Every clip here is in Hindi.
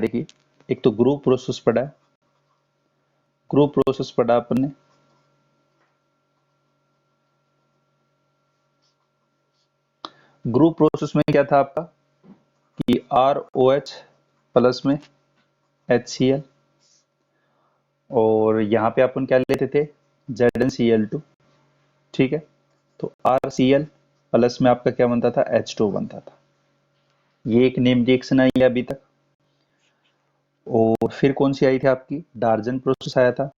देखिए, एक तो ग्रुप प्रोसेस पढ़ा है, ग्रुप प्रोसेस पढ़ा अपन ने, ग्रुप प्रोसेस में क्या था आपका कि ROH प्लस में HCl, और यहाँ पे अपन क्या लेते थे ZnCl2, ठीक है। तो RCl प्लस में आपका क्या बनता था, H2 बनता था। ये एक नेम रिएक्शन आई है अभी तक। और फिर कौन सी आई थी आपकी, डार्जन प्रोसेस आया था,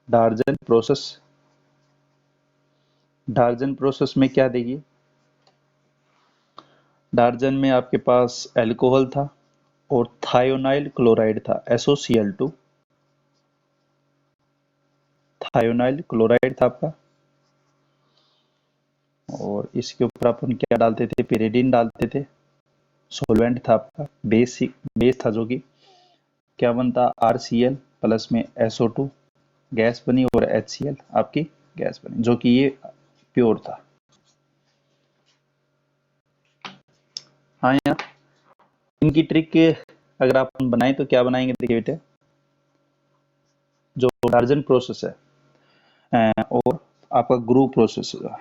डार्जन प्रोसेस। डार्जन प्रोसेस में क्या देखिए, डार्जन में आपके पास एल्कोहल था और थायोनाइल क्लोराइड था, SOCl2, थायोनाइल क्लोराइड था आपका। और इसके ऊपर अपन क्या डालते थे, पिरिडीन डालते थे, सोलवेंट था आपका, बेस था जो कि क्या बनता, RCl प्लस में SO2 गैस बनी, और HCl आपकी गैस बनी, जो कि ये प्योर था। हाँ यार, इनकी ट्रिक अगर आप बनाए तो क्या बनाएंगे, देखिए बेटे, जो डार्जन प्रोसेस है और आपका ग्रुप प्रोसेस है,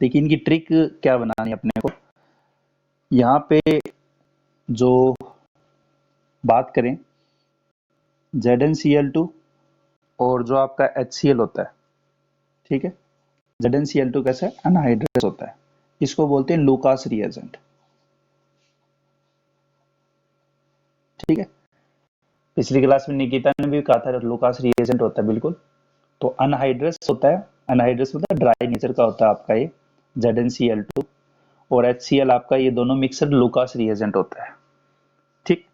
देखिए इनकी ट्रिक क्या बनानी है अपने को। यहाँ पे जो बात करें ZnCl2 और जो आपका HCl होता है, ठीक है, ZnCl2 कैसा है, अनहाइड्रस होता है, इसको बोलते हैं लूकास रिएजेंट, ठीक है। पिछली क्लास में निकिता ने भी कहा था लूकास रिएजेंट होता है, बिल्कुल। तो अनहाइड्रस होता है, अनहाइड्रस मतलब ड्राई नेचर का होता है आपका ये ZnCl2, और HCl आपका, ये दोनों मिक्सर लूकास रिएजेंट होता है, ठीक।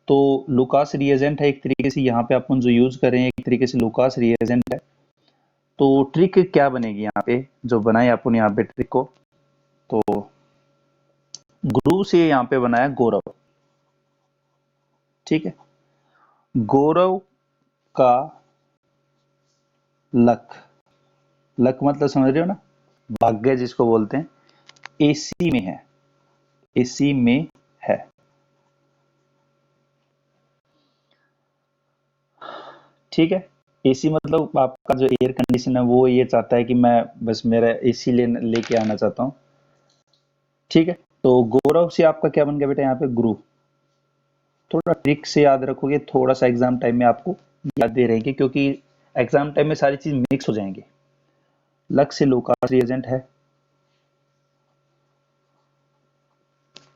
तो लूकास रिएजेंट है एक तरीके से, यहाँ पे अपन जो यूज करें एक तरीके से लूकास रिएजेंट है। तो ट्रिक क्या बनेगी यहाँ पे, जो बनाए अपन यहाँ पे ट्रिक को, तो गुरु से यहाँ पे बनाया गौरव, ठीक है। गौरव का लक, लक मतलब समझ रहे हो ना, भाग्य जिसको बोलते हैं, AC में है, AC में है, ठीक है। AC मतलब आपका जो एयर कंडीशन है वो ये चाहता है कि मैं बस मेरा AC लेके आना चाहता हूँ, ठीक है। तो गौरव से आपका क्या बन गया बेटा, यहाँ पे गुरु। थोड़ा ट्रिक से याद रखोगे, थोड़ा सा एग्जाम टाइम में आपको याद दे रहेंगे, क्योंकि एग्जाम टाइम में सारी चीज मिक्स हो जाएंगी। लक से लूकास रिएजेंट है,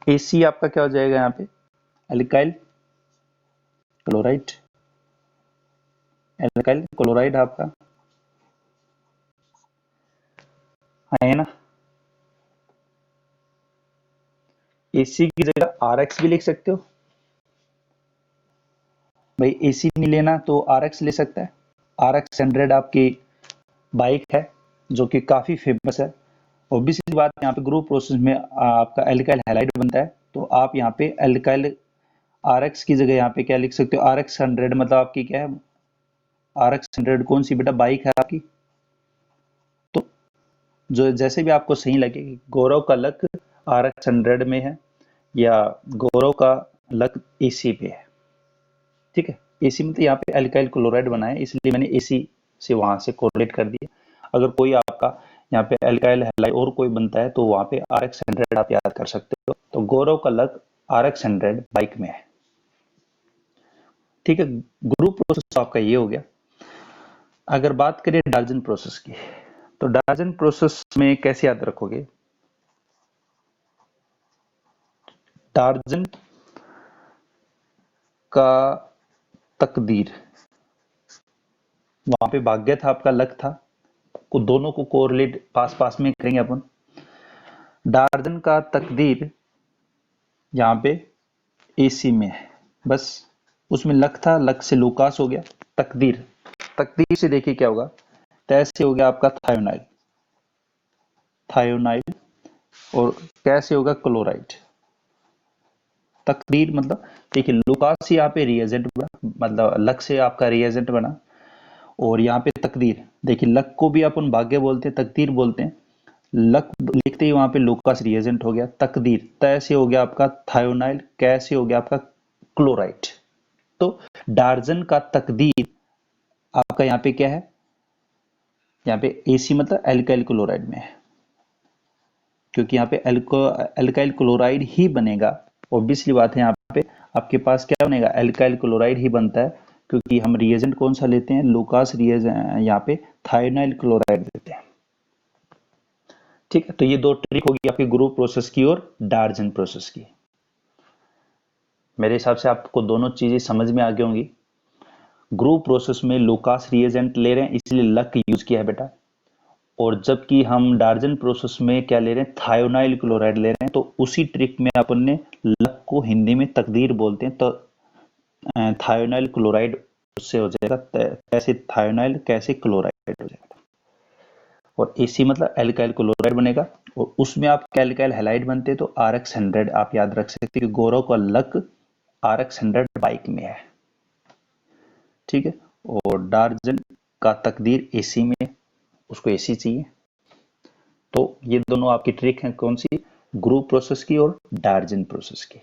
AC आपका क्या हो जाएगा यहाँ पे, एल्काइल क्लोराइड, एल्काइल क्लोराइड आपका है ना। AC की जगह RX भी लिख सकते हो भाई, AC नहीं लेना तो RX ले सकता है। RX 100 आपकी बाइक है जो कि काफी फेमस है। ऑब्वियसली बात है, यहाँ पे ग्रुप प्रोसेस में आपका एल्काइल हैलाइड बनता है, तो आप यहाँ पे एल्काइल RX की जगह यहाँ पे क्या लिख सकते हो, RX 100 मतलब आपकी क्या है, RX 100 कौन सी बेटा, बाइक है आपकी। तो जो जैसे भी आपको सही लगे, गौरव का लक RX 100 में है या गौरव का लक AC पे है, ठीक है। AC मतलब यहाँ पे एल्काइल क्लोराइड बना है, इसलिए मैंने AC से वहां से कोरिलेट कर दिया। अगर कोई आपका यहाँ पे एल्काइल हैलाइड और कोई बनता है तो वहां पे RX 100 आप याद कर सकते हो। तो गौरव का लक RX 100 बाइक में है, ठीक है। ग्रुप प्रोसेस आपका ये हो गया। अगर बात करें डार्जन प्रोसेस की, तो डार्जन प्रोसेस में कैसे याद रखोगे, डार्जन का तकदीर, वहां पे भाग्य था आपका, लक था, को दोनों को कोरिलेट पास पास में करेंगे अपन। डार्जन का तकदीर यहाँ पे AC में है, बस उसमें लक था, लक से लूकास हो गया। तकदीर, तकदीर से देखिए क्या होगा, तैसे हो गया आपका थायोनाइल, थायोनाइल, और कैसे होगा क्लोराइड। तकदीर मतलब देखिए लूकास से यहाँ पे रिएजेंट बना, मतलब लक से आपका रिएजेंट बना, और यहाँ पे तकदीर, देखिए लक को भी अपन भाग्य बोलते हैं, तकदीर बोलते हैं। लक लिखते देखते ही वहां पे लूकास रिएजेंट हो गया, तकदीर तय से हो गया आपका थायोनाइल, कैसे हो गया आपका क्लोराइड। तो डार्जन का तकदीर आपका यहाँ पे क्या है, यहाँ पे एसी मतलब एल्काइल क्लोराइड में है, क्योंकि यहाँ पे एल्काइल क्लोराइड ही बनेगा। ऑब्वियसली बात है, यहाँ पे आपके पास क्या बनेगा, एल्काइल क्लोराइड ही बनता है, क्योंकि हम रिएजेंट कौन सा लेते हैं, लूकास रिएजेंट, यहाँ पे थायोनाइल क्लोराइड देते हैं। ठीक है, तो ये दो ट्रिक होगी आपकी ग्रुप प्रोसेस की और डार्जन प्रोसेस की। मेरे हिसाब से आपको दोनों चीजें समझ में आ गई होंगी। ग्रुप प्रोसेस में लूकास रिएजेंट ले रहे हैं इसलिए लक यूज किया है बेटा, और जबकि हम डार्जन प्रोसेस में क्या ले रहे हैं, थायोनाइल क्लोराइड ले रहे हैं। तो उसी ट्रिक में अपन ने लक को हिंदी में तकदीर बोलते हैं, तो थायोनाइल क्लोराइड उससे हो जाएगा, कैसे थायोनाइल कैसे क्लोराइड हो जाएगा, और एसी मतलब एल्काइल क्लोराइड बनेगा, और उसमें आप एल्काइल हैलाइड बनते हैं तो RX100 आप याद रख सकते हैं कि गौरव का लक RX100 बाइक में है। ठीक है, और डार्जन का तकदीर एसी में, उसको एसी चाहिए। तो ये दोनों आपकी ट्रिक हैं, कौन सी, ग्रुप प्रोसेस की और डार्जन प्रोसेस की।